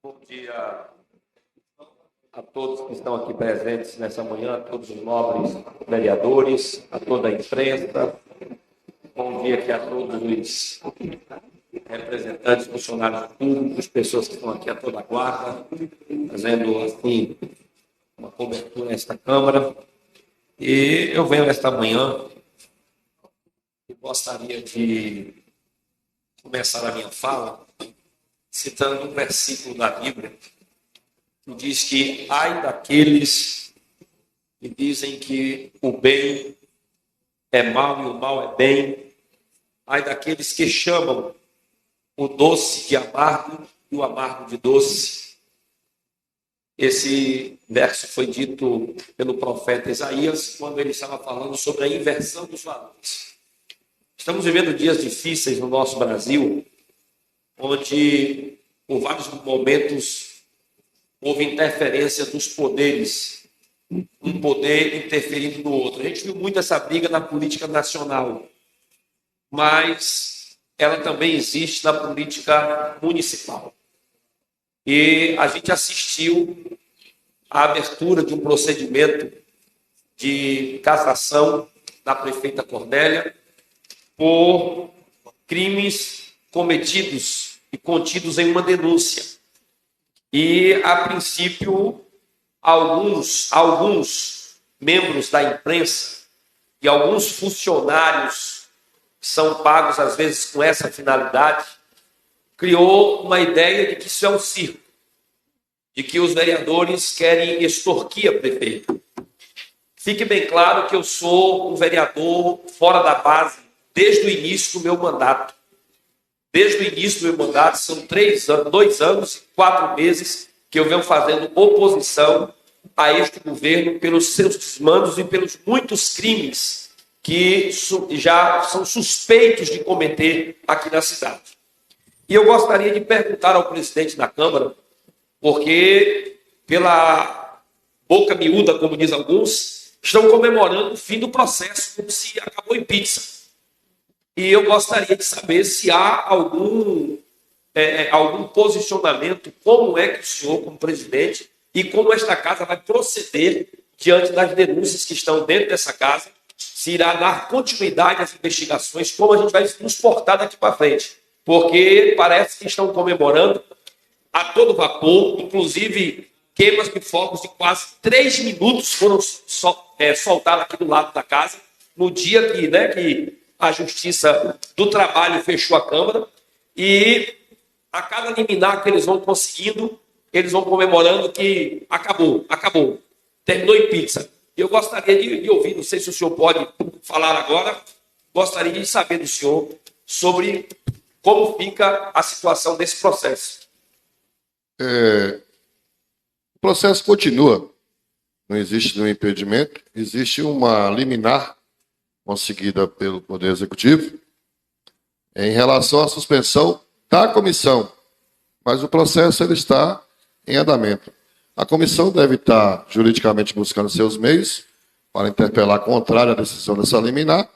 Bom dia a todos que estão aqui presentes nessa manhã, a todos os nobres vereadores, a toda a imprensa. Bom dia aqui a todos os representantes, funcionários públicos, pessoas que estão aqui a toda a guarda, fazendo assim uma cobertura nesta Câmara. E eu venho esta manhã e gostaria de começar a minha fala citando um versículo da Bíblia que diz que ai daqueles que dizem que o bem é mal e o mal é bem, ai daqueles que chamam o doce de amargo e o amargo de doce. Esse verso foi dito pelo profeta Isaías quando ele estava falando sobre a inversão dos valores. Estamos vivendo dias difíceis no nosso Brasil, onde, por vários momentos, houve interferência dos poderes, um poder interferindo no outro. A gente viu muito essa briga na política nacional, mas ela também existe na política municipal. E a gente assistiu à abertura de um procedimento de cassação da prefeita Cornélia por crimes cometidos e contidos em uma denúncia. E, a princípio, alguns membros da imprensa e alguns funcionários que são pagos, às vezes, com essa finalidade, criou uma ideia de que isso é um circo, de que os vereadores querem extorquir a prefeita. Fique bem claro que eu sou um vereador fora da base desde o início do meu mandato. Desde o início do meu mandato, são 2 anos e 4 meses que eu venho fazendo oposição a este governo pelos seus desmandos e pelos muitos crimes que já são suspeitos de cometer aqui na cidade. E eu gostaria de perguntar ao presidente da Câmara, porque pela boca miúda, como diz alguns, estão comemorando o fim do processo como se acabou em pizza. E eu gostaria de saber se há algum posicionamento, como é que o senhor, como presidente, e como esta casa vai proceder diante das denúncias que estão dentro dessa casa, se irá dar continuidade às investigações, como a gente vai nos portar daqui para frente. Porque parece que estão comemorando a todo vapor, inclusive queimas de fogos de quase 3 minutos foram soltadas aqui do lado da casa, no dia que a Justiça do Trabalho fechou a Câmara, e a cada liminar que eles vão conseguindo, eles vão comemorando que acabou, terminou em pizza. Eu gostaria de ouvir, não sei se o senhor pode falar agora, gostaria de saber do senhor sobre como fica a situação desse processo. O processo continua, não existe nenhum impedimento, existe uma liminar conseguida pelo Poder Executivo em relação à suspensão da comissão, mas o processo ele está em andamento. A comissão deve estar juridicamente buscando seus meios para interpelar contrário à decisão dessa liminar,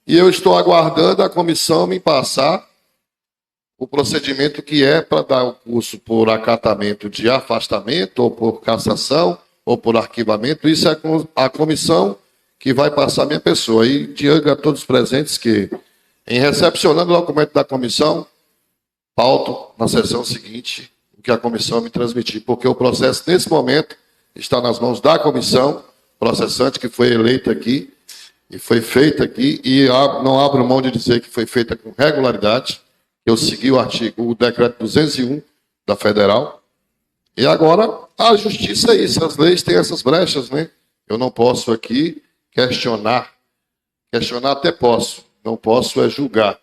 e eu estou aguardando a comissão me passar o procedimento que é para dar o curso por acatamento de afastamento, ou por cassação, ou por arquivamento. Isso é a comissão que vai passar a minha pessoa. E digo a todos os presentes que, em recepcionando o documento da comissão, pauto na sessão seguinte o que a comissão me transmitir, porque o processo, nesse momento, está nas mãos da comissão processante, que foi eleita aqui, e foi feita aqui, e não abro mão de dizer que foi feita com regularidade. Eu segui o decreto 201 da Federal, e agora a justiça é isso, as leis têm essas brechas, né? Eu não posso aqui questionar até posso, não posso é julgar.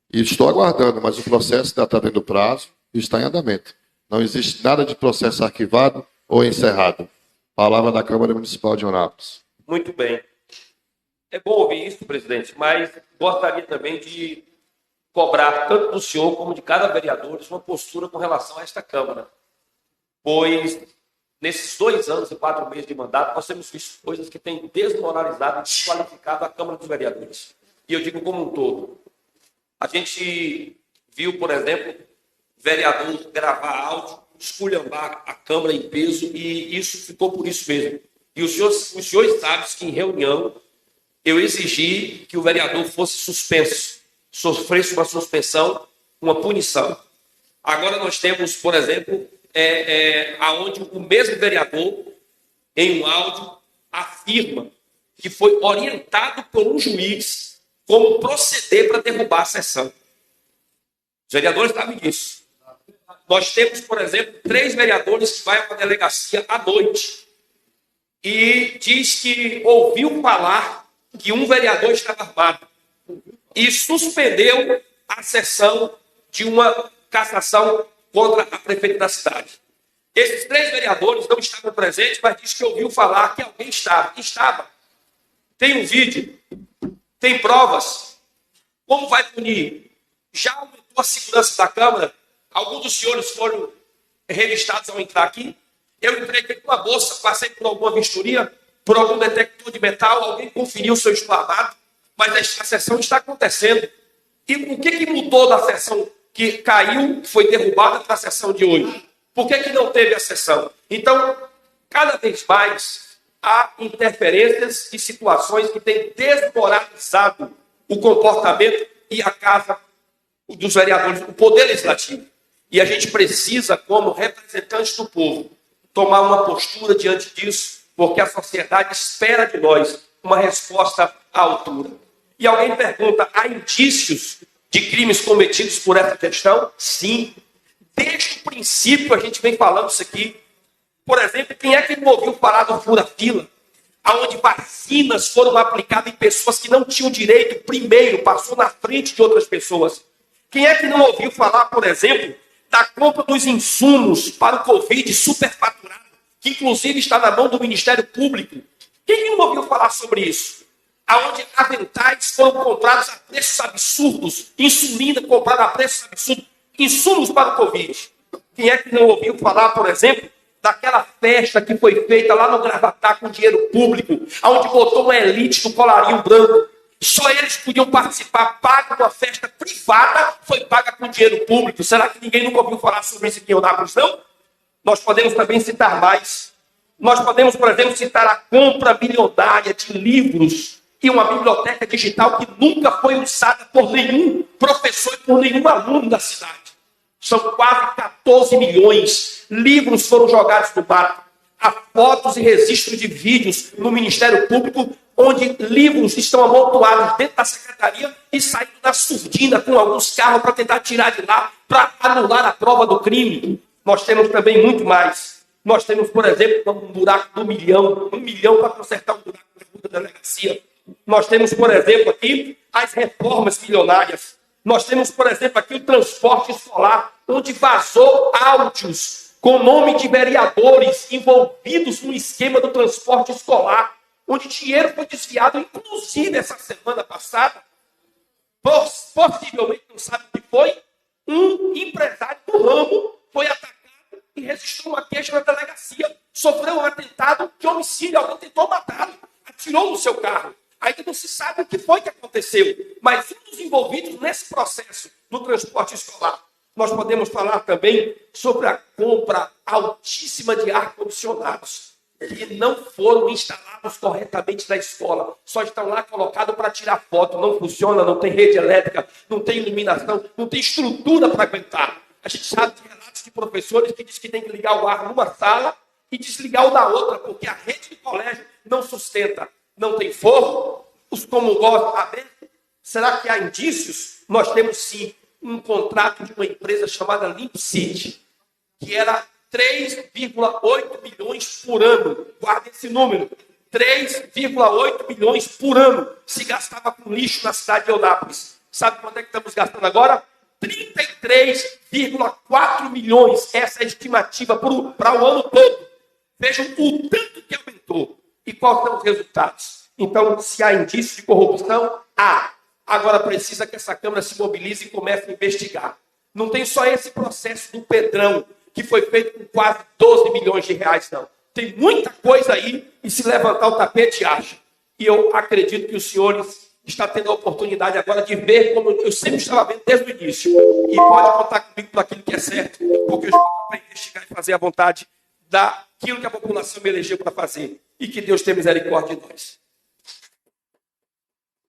E estou aguardando, mas o processo está dentro do prazo e está em andamento. Não existe nada de processo arquivado ou encerrado. Palavra da Câmara Municipal de Eunápolis. Muito bem. É bom ouvir isso, presidente, mas gostaria também de cobrar tanto do senhor como de cada vereador uma postura com relação a esta Câmara. Pois, nesses 2 anos e 4 meses de mandato, nós temos visto coisas que têm desmoralizado e desqualificado a Câmara dos Vereadores. E eu digo como um todo. A gente viu, por exemplo, vereador gravar áudio esculhambar a Câmara em peso, e isso ficou por isso mesmo. E os senhores sabem que em reunião eu exigi que o vereador fosse suspenso, sofresse uma suspensão, uma punição. Agora nós temos, por exemplo, aonde o mesmo vereador, em um áudio, afirma que foi orientado por um juiz como proceder para derrubar a sessão. Os vereadores sabem disso. Nós temos, por exemplo, 3 vereadores que vão a uma delegacia à noite e diz que ouviu falar que um vereador estava armado e suspendeu a sessão de uma cassação contra a prefeita da cidade. Esses 3 vereadores não estavam presentes, mas diz que ouviu falar que alguém estava. Estava. Tem um vídeo, tem provas. Como vai punir? Já aumentou a segurança da Câmara? Alguns dos senhores foram revistados ao entrar aqui. Eu entrei aqui com uma bolsa, passei por alguma vistoria, por algum detector de metal, alguém conferiu se eu estou armado, mas a sessão está acontecendo. E o que mudou da sessão que caiu, que foi derrubada, para a sessão de hoje? Por que não teve a sessão? Então, cada vez mais há interferências e situações que têm desmoralizado o comportamento e a casa dos vereadores, o poder legislativo. E a gente precisa, como representantes do povo, tomar uma postura diante disso, porque a sociedade espera de nós uma resposta à altura. E alguém pergunta, há indícios de crimes cometidos por essa questão? Sim. Desde o princípio a gente vem falando isso aqui. Por exemplo, quem é que não ouviu falar do fura-fila? Onde vacinas foram aplicadas em pessoas que não tinham direito primeiro, passou na frente de outras pessoas. Quem é que não ouviu falar, por exemplo, da compra dos insumos para o Covid superfaturado, que inclusive está na mão do Ministério Público? Quem não ouviu falar sobre isso? Onde aventais foram comprados a preços absurdos, insulina comprada a preços absurdos, insumos para o Covid. Quem é que não ouviu falar, por exemplo, daquela festa que foi feita lá no Gravatá com dinheiro público, onde botou uma elite do colarinho branco? Só eles podiam participar, paga uma festa privada, foi paga com dinheiro público. Será que ninguém nunca ouviu falar sobre isso aqui em Eunápolis, não? Nós podemos também citar mais. Nós podemos, por exemplo, citar a compra milionária de livros e uma biblioteca digital que nunca foi usada por nenhum professor e por nenhum aluno da cidade. São quase 14 milhões. Livros foram jogados no mato. Há fotos e registros de vídeos no Ministério Público, onde livros estão amontoados dentro da secretaria e saindo da surdina com alguns carros para tentar tirar de lá, para anular a prova do crime. Nós temos também muito mais. Nós temos, por exemplo, um buraco do milhão. 1 milhão para consertar um buraco da delegacia. Nós temos, por exemplo, aqui as reformas milionárias. Nós temos, por exemplo, aqui o transporte escolar, onde vazou áudios com nome de vereadores envolvidos no esquema do transporte escolar, onde dinheiro foi desviado, inclusive essa semana passada, possivelmente, não sabe o que foi, um empresário do ramo foi atacado e registrou uma queixa na delegacia, sofreu um atentado de homicídio, alguém tentou matá-lo, atirou no seu carro. Ainda não se sabe o que foi que aconteceu, mas um dos envolvidos nesse processo, no transporte escolar. Nós podemos falar também sobre a compra altíssima de ar-condicionados, que não foram instalados corretamente na escola, só estão lá colocados para tirar foto, não funciona, não tem rede elétrica, não tem iluminação, não tem estrutura para aguentar. A gente sabe de relatos de professores que dizem que tem que ligar o ar numa sala e desligar o da outra, porque a rede do colégio não sustenta. Não tem forno, os comungós abertos. Será que há indícios? Nós temos sim um contrato de uma empresa chamada Limp City, que era 3,8 milhões por ano. Guarda esse número. 3,8 milhões por ano se gastava com lixo na cidade de Eunápolis. Sabe quanto é que estamos gastando agora? 33,4 milhões. Essa é a estimativa para o ano todo. Vejam o tanto que aumentou. E quais são os resultados? Então, se há indício de corrupção, há. Agora precisa que essa Câmara se mobilize e comece a investigar. Não tem só esse processo do Pedrão, que foi feito com quase 12 milhões de reais, não. Tem muita coisa aí e se levantar o tapete, acha. E eu acredito que os senhores está tendo a oportunidade agora de ver como eu sempre estava vendo desde o início. E pode contar comigo para aquilo que é certo, porque eu estou aqui para investigar e fazer a vontade daquilo que a população me elegeu para fazer. E que Deus tenha misericórdia de nós.